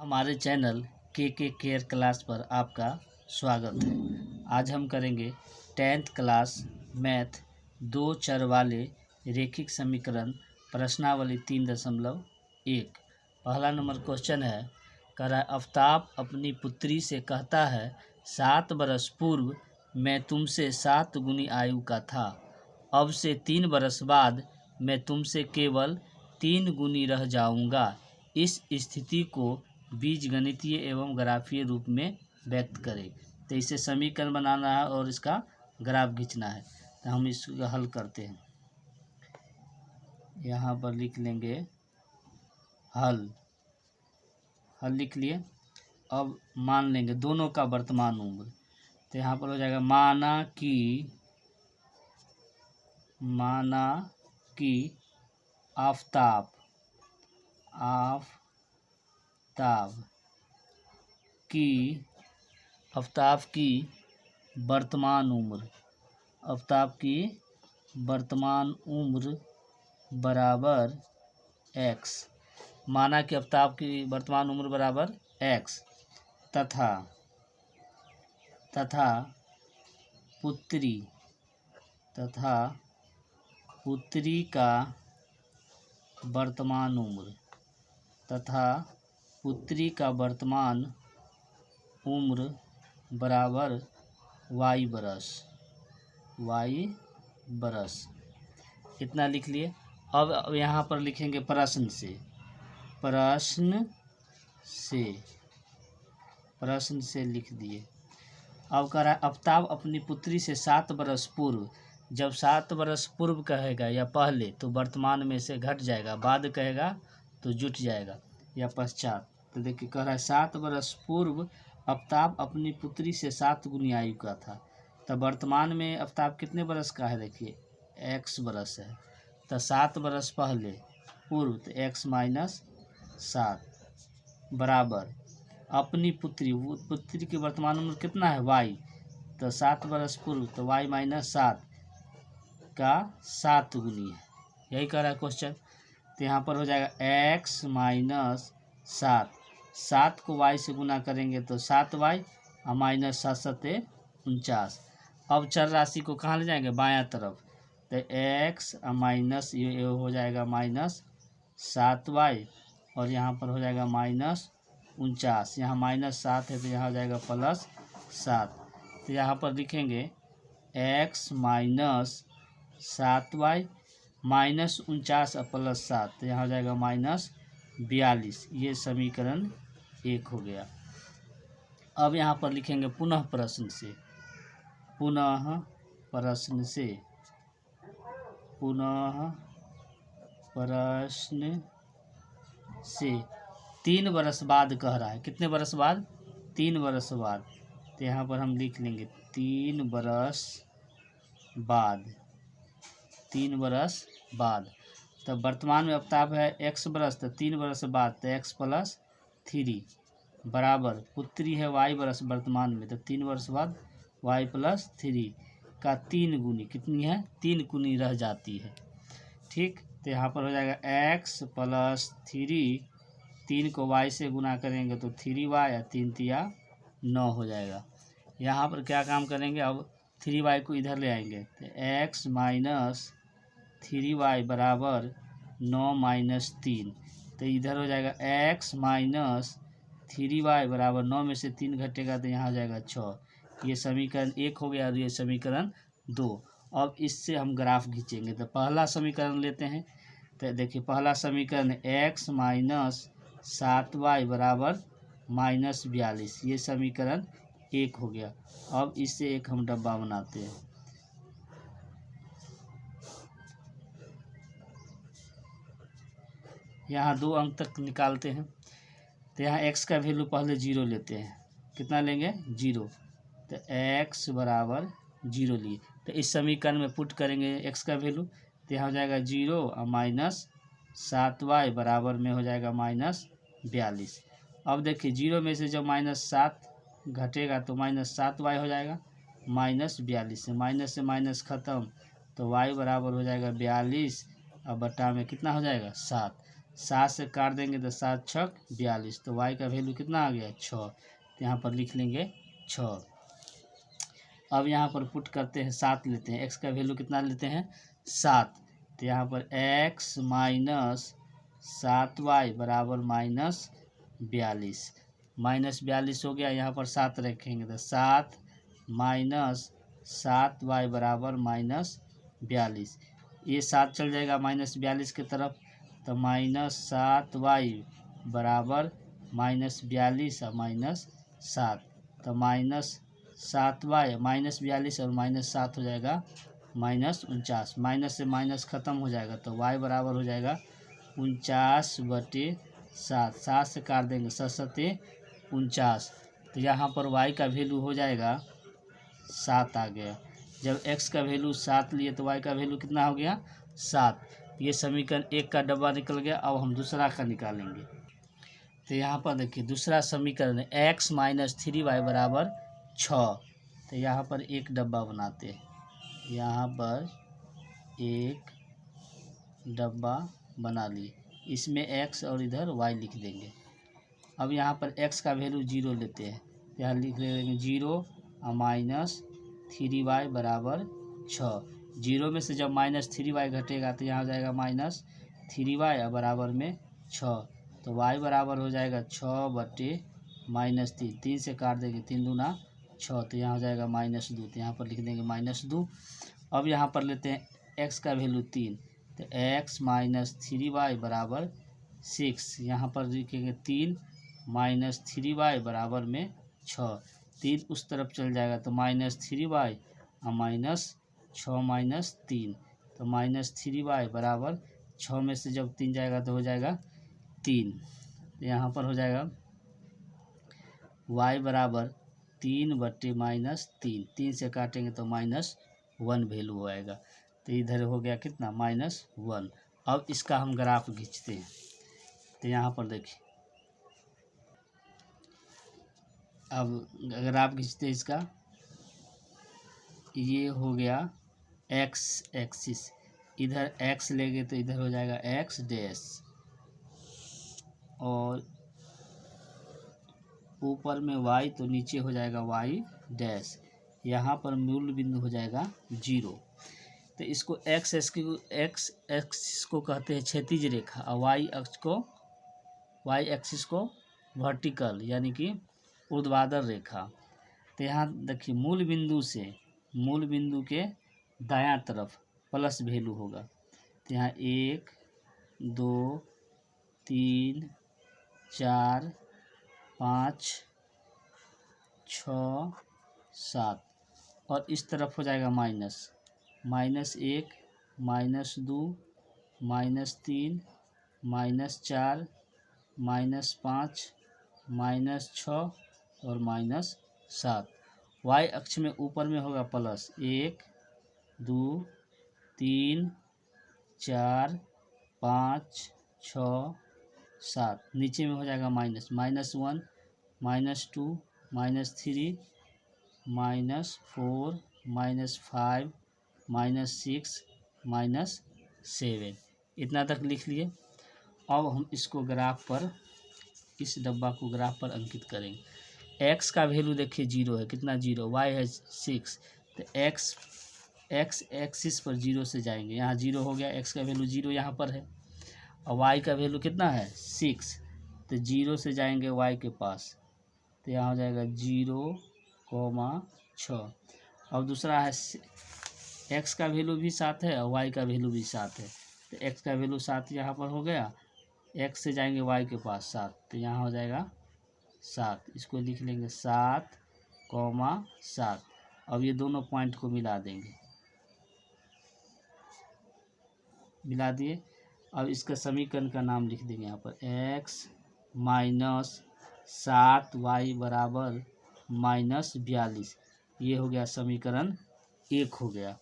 हमारे चैनल के care class पर आपका स्वागत है। आज हम करेंगे 10th क्लास मैथ दो चर वाले रेखिक समीकरण प्रश्नावली 3.1। पहला नंबर क्वेश्चन है, कह रहा है आफ्ताब अपनी पुत्री से कहता है 7 बरस पूर्व मैं तुमसे 7 गुनी आयु का था, अब से 3 बरस बाद मैं तुमसे केवल 3 गुनी रह जाऊंगा। इस स्थिति को बीजगणितीय एवं ग्राफीय रूप में व्यक्त करें। तो इसे समीकरण बनाना है और इसका ग्राफ खींचना है। तो हम इसका हल करते हैं। यहाँ पर लिख लेंगे हल लिख लिए। अब मान लेंगे दोनों का वर्तमान उम्र। तो यहाँ पर हो जाएगा माना कि आफ्ताब की वर्तमान उम्र बराबर x। माना कि आफ्ताब की वर्तमान उम्र बराबर x तथा पुत्री का वर्तमान उम्र बराबर y बरस। इतना लिख लिए। अब यहाँ पर लिखेंगे प्रश्न से लिख दिए। अब कह रहा है आफ्ताब अपनी पुत्री से 7 बरस पूर्व। जब 7 बरस पूर्व कहेगा या पहले तो वर्तमान में से घट जाएगा, बाद कहेगा तो जुट जाएगा या पश्चात। तो देखिए कह रहा है 7 बरस पूर्व आफ्ताब अपनी पुत्री से 7 गुनी आयु का था। तब वर्तमान में आफ्ताब कितने बरस का है, देखिए x बरस है। तो 7 बरस पहले पूर्व तो x माइनस 7 बराबर अपनी पुत्री की वर्तमान उम्र कितना है y। तो 7 बरस पूर्व तो y माइनस 7 का 7 गुनी है। यही कह रहा है क्वेश्चन। तो यहाँ पर हो जाएगा x माइनस 7 को y से गुना करेंगे तो 7y और माइनस 7 7 49। अब चर राशि को कहाँ ले जाएंगे, बायां तरफ। तो x माइनस ये हो जाएगा माइनस 7y और यहाँ पर हो जाएगा माइनस 49। यहाँ माइनस 7 है तो यहाँ हो जाएगा प्लस 7। तो यहाँ पर लिखेंगे x माइनस 7y माइनस 49 और प्लस 7, तो यहाँ हो जाएगा माइनस 42। ये समीकरण 1 हो गया। अब यहाँ पर लिखेंगे पुनः प्रश्न से 3 बरस बाद कह रहा है। कितने बरस बाद, 3 बरस बाद। तो यहाँ पर हम लिख लेंगे 3 बरस बाद। तब वर्तमान में आफ्ताब है x बरस, तो 3 बरस बाद तो x प्लस 3 बराबर पुत्री है y बरस वर्तमान में, तो 3 वर्ष बाद y प्लस 3 का 3 गुनी कितनी है, 3 गुनी रह जाती है। ठीक, तो यहाँ पर हो जाएगा x प्लस 3 को y से गुना करेंगे तो 3y या 3 तिया 9 हो जाएगा। यहाँ पर क्या काम करेंगे, अब 3y को इधर ले आएंगे तो x माइनस 3y बराबर 9 माइनस 3। तो इधर हो जाएगा x माइनस 3y बराबर 9 में से 3 घटेगा तो यहाँ आ जाएगा 6। ये समीकरण 1 हो गया और ये समीकरण 2। अब इससे हम ग्राफ खींचेंगे। तो पहला समीकरण लेते हैं। तो देखिए पहला समीकरण x माइनस 7y बराबर माइनस 42। ये समीकरण 1 हो गया। अब इससे एक हम डब्बा बनाते हैं। यहाँ 2 अंक तक निकालते हैं। तो यहाँ x का वैल्यू पहले 0 लेते हैं। कितना लेंगे, 0। तो x बराबर 0 लिए। तो इस समीकरण में पुट करेंगे x का वैल्यू, तो यहाँ हो जाएगा 0 और माइनस 7y बराबर में हो जाएगा माइनस 42। अब देखिए 0 में से जब माइनस 7 घटेगा तो माइनस 7y हो जाएगा माइनस 42। से माइनस ख़त्म तो y बराबर हो जाएगा 42 और बटा में कितना हो जाएगा 7। 7 से काट देंगे तो 7 छक 42, तो y का वैल्यू कितना आ गया 6। तो यहाँ पर लिख लेंगे 6। अब यहाँ पर पुट करते हैं 7 लेते हैं, x का वैल्यू कितना लेते हैं 7। तो यहाँ पर x माइनस 7y बराबर -42, -42 हो गया। यहाँ पर 7 रखेंगे तो 7 माइनस 7y बराबर -42, ये 7 चल जाएगा -42 की तरफ, तो -7y बराबर -42 और -7, तो -7y -42 और -7 हो जाएगा -49, माइनस से माइनस ख़त्म हो जाएगा, तो y बराबर हो जाएगा 49/7, 7 से काट देंगे 7 49, तो यहाँ पर y का वैल्यू हो जाएगा 7 आ गया। जब x का वैल्यू 7 लिए तो y का वैल्यू कितना हो गया 7। ये समीकरण 1 का डब्बा निकल गया। अब हम दूसरा का निकालेंगे। तो यहाँ पर देखिए दूसरा समीकरण है x माइनस 3y बराबर 6। तो यहाँ पर एक डब्बा बनाते हैं, यहाँ पर एक डब्बा बना लिए, इसमें x और इधर y लिख देंगे। अब यहाँ पर x का वैल्यू 0 लेते हैं, तो यहाँ लिख लेंगे 0 और -3y बराबर 6। 0 में से जब -3y घटेगा तो यहाँ हो जाएगा -3y और बराबर में 6, तो y बराबर हो जाएगा 6/-3, 3 से काट देंगे 3 दूना 6, तो यहाँ हो जाएगा -2, तो यहाँ पर लिख देंगे -2। अब यहाँ पर लेते हैं x का वैल्यू 3, तो x माइनस 3y बराबर 6, यहाँ पर लिखेंगे 3 - 3y बराबर में 6, 3 उस तरफ चल जाएगा तो -3y और -6 - 3, तो -3y बराबर 6 में से जब 3 जाएगा तो हो जाएगा 3, तो यहाँ पर हो जाएगा y बराबर 3/-3, 3 से काटेंगे तो -1 वैल्यू आएगा, तो इधर हो गया कितना -1। अब इसका हम ग्राफ खींचते हैं। तो यहाँ पर देखिए, अब ग्राफ खींचते हैं इसका, ये हो गया x एक्सिस, इधर x लेंगे तो इधर हो जाएगा x डैश, और ऊपर में y तो नीचे हो जाएगा y डैश। यहाँ पर मूल बिंदु हो जाएगा 0। तो इसको x एक्सिस को कहते हैं क्षैतिज रेखा, और y एक्सिस को वर्टिकल यानी कि ऊर्ध्वाधर रेखा। तो यहाँ देखिए मूल बिंदु के दायां तरफ प्लस वैल्यू होगा, तो यहाँ 1 2 3 4 5 6 7, और इस तरफ हो जाएगा -1 -2 -3 -4 -5 -6 और -7। y अक्ष में ऊपर में होगा प्लस 1 2 3 4 5 6 7, नीचे में हो जाएगा -1 -2 -3 -4 -5 -6 -7, इतना तक लिख लिए। अब हम इसको ग्राफ पर, इस डब्बा को ग्राफ पर अंकित करेंगे। x का वैल्यू देखिए 0 है, कितना 0, y है 6, तो x एक्सिस पर 0 से जाएंगे, यहाँ 0 हो गया, x का वैल्यू 0 यहाँ पर है, और y का वैल्यू कितना है 6, तो 0 से जाएंगे y के पास, तो यहाँ हो जाएगा 0,6। अब दूसरा है x का वैल्यू भी 7 है और y का वैल्यू भी 7 है, तो x का वैल्यू 7 यहाँ पर हो गया, x से जाएंगे y के पास 7, तो यहाँ हो जाएगा 7, इसको लिख लेंगे 7,7। अब ये दोनों पॉइंट को मिला देंगे, मिला दिए। अब इसका समीकरण का नाम लिख देंगे यहाँ पर x माइनस 7y बराबर -42, ये हो गया समीकरण 1 हो गया।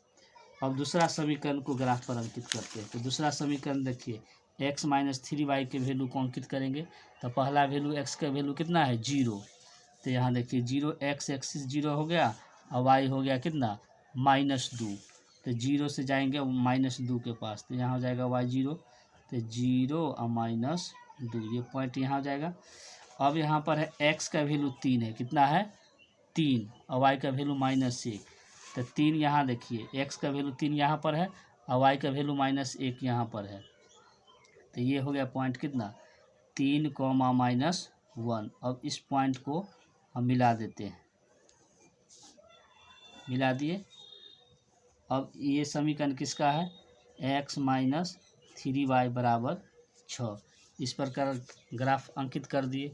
अब दूसरा समीकरण को ग्राफ पर अंकित करते हैं। तो दूसरा समीकरण देखिए, x माइनस 3y के वैल्यू को अंकित करेंगे, तो पहला वैल्यू x का वैल्यू कितना है 0, तो यहाँ देखिए 0, x एक्सिस 0 हो गया और y हो गया कितना -2, तो 0 से जाएंगे -2 के पास, तो यहाँ हो जाएगा y 0, तो 0 और -2, ये पॉइंट यहाँ हो जाएगा। अब यहाँ पर है x का वैल्यू 3 है, कितना है 3, और y का वैल्यू -1, तो 3 यहाँ देखिए, x का वैल्यू 3 यहाँ पर है और y का वैल्यू -1 यहाँ पर है। तो ये हो गया पॉइंट कितना 3, -1। अब इस पॉइंट को हम मिला देते हैं, मिला दिए। अब ये समीकरण किसका है, x - 3y = 6। इस प्रकार ग्राफ अंकित कर दिए।